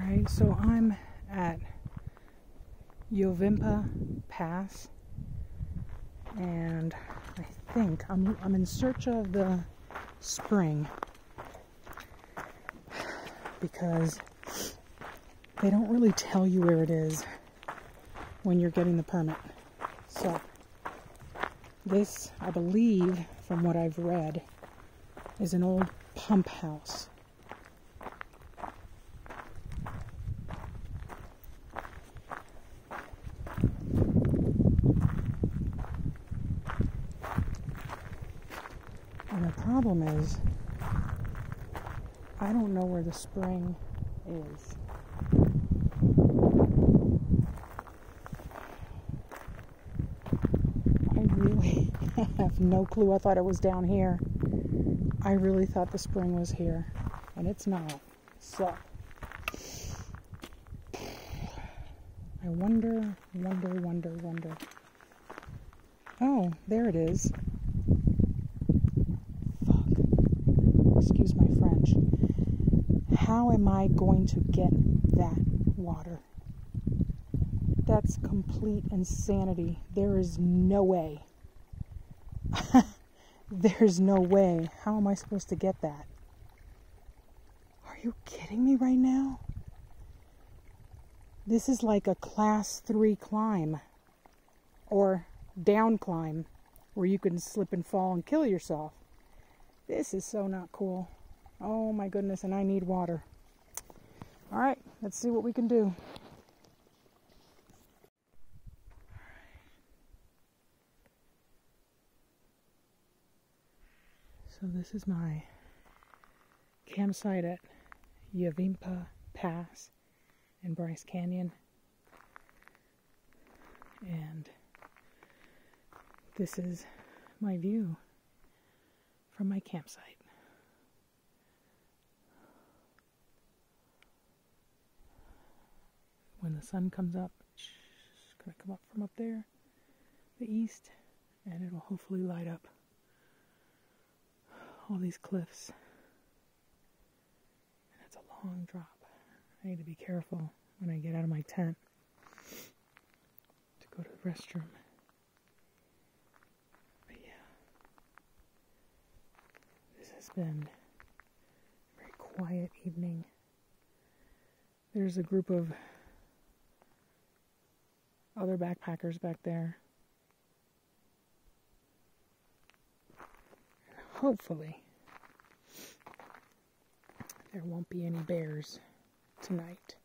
Alright, so I'm at Yovimpa Pass, and I think I'm in search of the spring because they don't really tell you where it is when you're getting the permit. So this, I believe, from what I've read, is an old pump house. And the problem is, I don't know where the spring is. I really have no clue. I thought it was down here. I really thought the spring was here, and it's not. So, I wonder. Oh, there it is. Excuse my French. How am I going to get that water? That's complete insanity. There is no way. There's no way. How am I supposed to get that? Are you kidding me right now? This is like a class 3 climb or down climb where you can slip and fall and kill yourself. This is so not cool. Oh my goodness, and I need water. All right, let's see what we can do. So this is my campsite at Yovimpa Pass in Bryce Canyon. And this is my view from my campsite. When the sun comes up, it's going to come up from up there, the east, and it will hopefully light up all these cliffs. And it's a long drop. I need to be careful when I get out of my tent to go to the restroom. But yeah, this has been a very quiet evening. There's a group of other backpackers back there. Hopefully, there won't be any bears tonight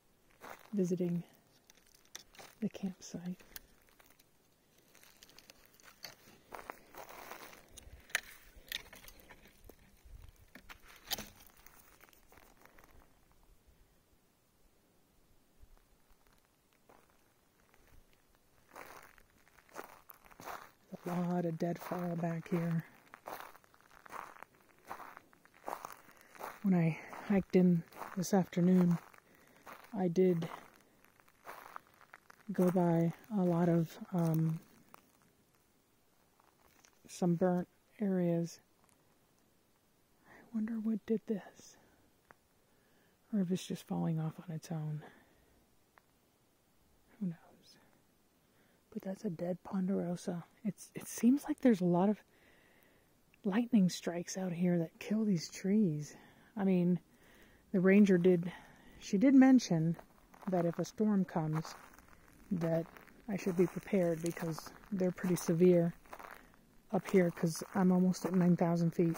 visiting the campsite. A lot of deadfall back here. When I hiked in this afternoon, I did go by a lot of some burnt areas. I wonder what did this, or if it's just falling off on its own. Who knows? But that's a dead ponderosa. It seems like there's a lot of lightning strikes out here that kill these trees. I mean, the ranger did mention that if a storm comes, that I should be prepared because they're pretty severe up here because I'm almost at 9,000 feet.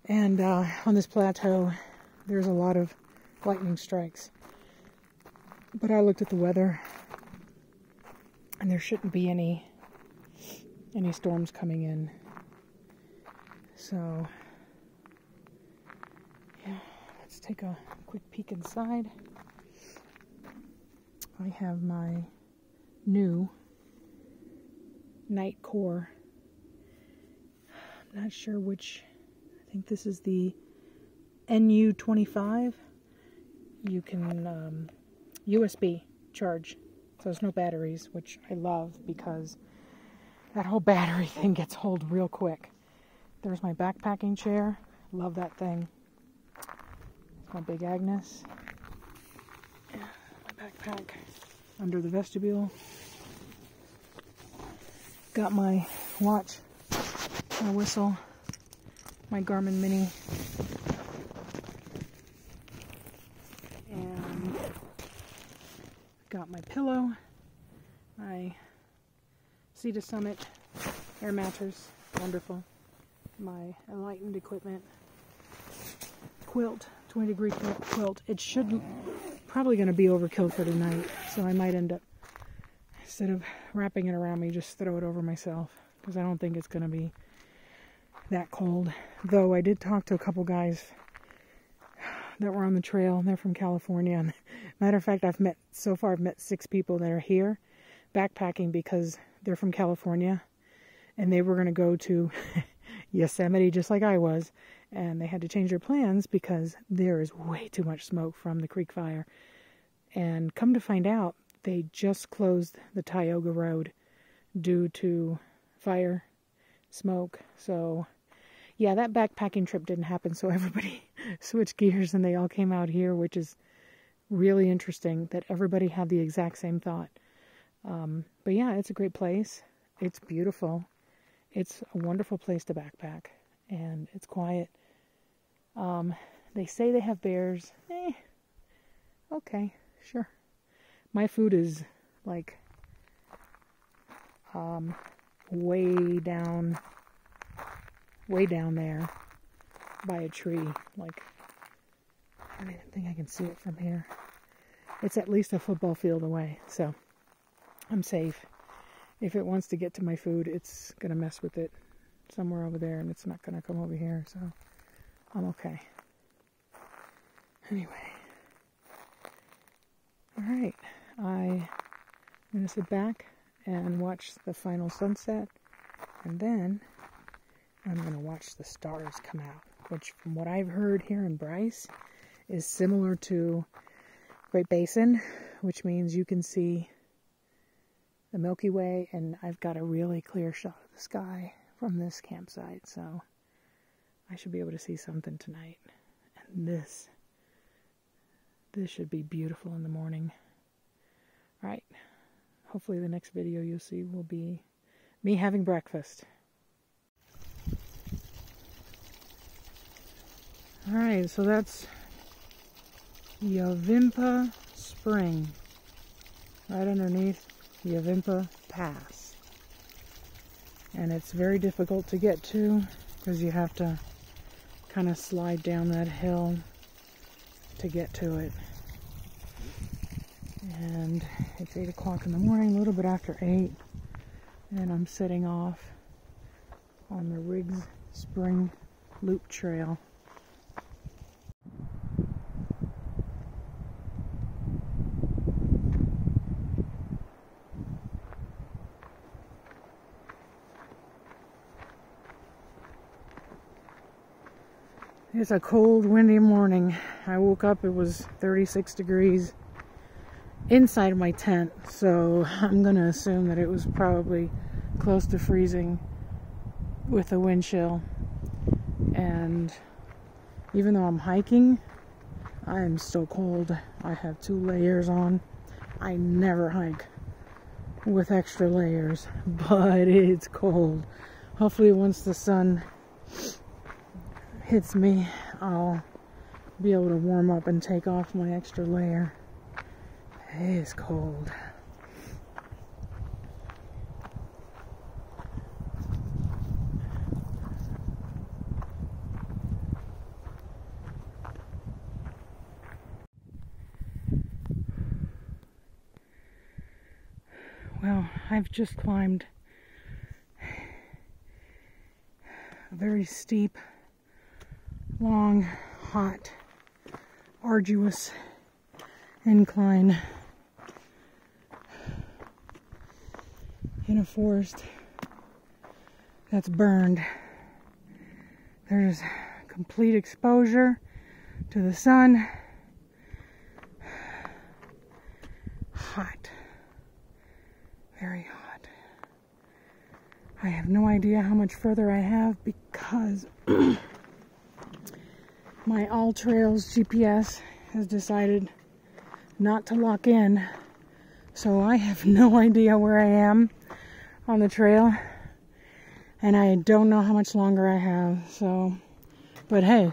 And on this plateau, there's a lot of lightning strikes. But I looked at the weather, and there shouldn't be any storms coming in. So, yeah, let's take a quick peek inside. I have my new night core. I'm not sure which. I think this is the NU25. You can USB charge. So there's no batteries, which I love because that whole battery thing gets old real quick. There's my backpacking chair. Love that thing. It's my big Agnes. backpack under the vestibule. Got my watch, my whistle, my Garmin Mini, and got my pillow, my Sea to Summit air mattress, wonderful, my Enlightened equipment, quilt, 20-degree quilt. It should probably going to be overkill for tonight, so I might end up, instead of wrapping it around me, just throw it over myself, because I don't think it's going to be that cold. Though I did talk to a couple guys that were on the trail. They're from California. And matter of fact, I've met 6 people that are here backpacking because they're from California, and they were going to go to Yosemite just like I was, and they had to change their plans because there is way too much smoke from the creek fire. And come to find out, they just closed the Tioga Road due to fire, smoke. So yeah, that backpacking trip didn't happen, so everybody switched gears and they all came out here, which is really interesting that everybody had the exact same thought. But yeah, it's a great place. It's beautiful. It's a wonderful place to backpack, and it's quiet. They say they have bears. Okay, sure. My food is like way down there by a tree. Like, I don't even think I can see it from here. It's at least a football field away, so I'm safe. If it wants to get to my food, it's gonna mess with it somewhere over there, and it's not gonna come over here, so I'm okay. Anyway, alright, I'm gonna sit back and watch the final sunset, and then I'm gonna watch the stars come out, which from what I've heard here in Bryce is similar to Great Basin, which means you can see the Milky Way, and I've got a really clear shot of the sky from this campsite, so I should be able to see something tonight. And this should be beautiful in the morning. Alright, hopefully the next video you'll see will be me having breakfast. Alright, so that's Yovimpa Spring, right underneath Yovimpa Pass. And it's very difficult to get to because you have to kind of slide down that hill to get to it. And it's 8 o'clock in the morning, a little bit after 8, and I'm setting off on the Riggs Spring Loop Trail. It's a cold, windy morning. I woke up, it was 36 degrees inside of my tent, so I'm gonna assume that it was probably close to freezing with the wind chill. And even though I'm hiking, I am still cold. I have 2 layers on. I never hike with extra layers, but it's cold. Hopefully once the sun hits me, I'll be able to warm up and take off my extra layer. It is cold. Well, I've just climbed a very steep, long, hot, arduous incline in a forest that's burned. There's complete exposure to the sun. Hot. Very hot. I have no idea how much further I have because my All Trails GPS has decided not to lock in. So I have no idea where I am on the trail. And I don't know how much longer I have. So, but hey,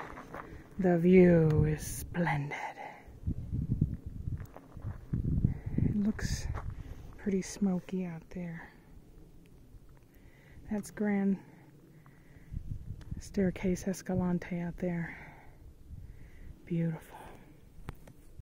the view is splendid. It looks pretty smoky out there. That's Grand Staircase Escalante out there. Beautiful.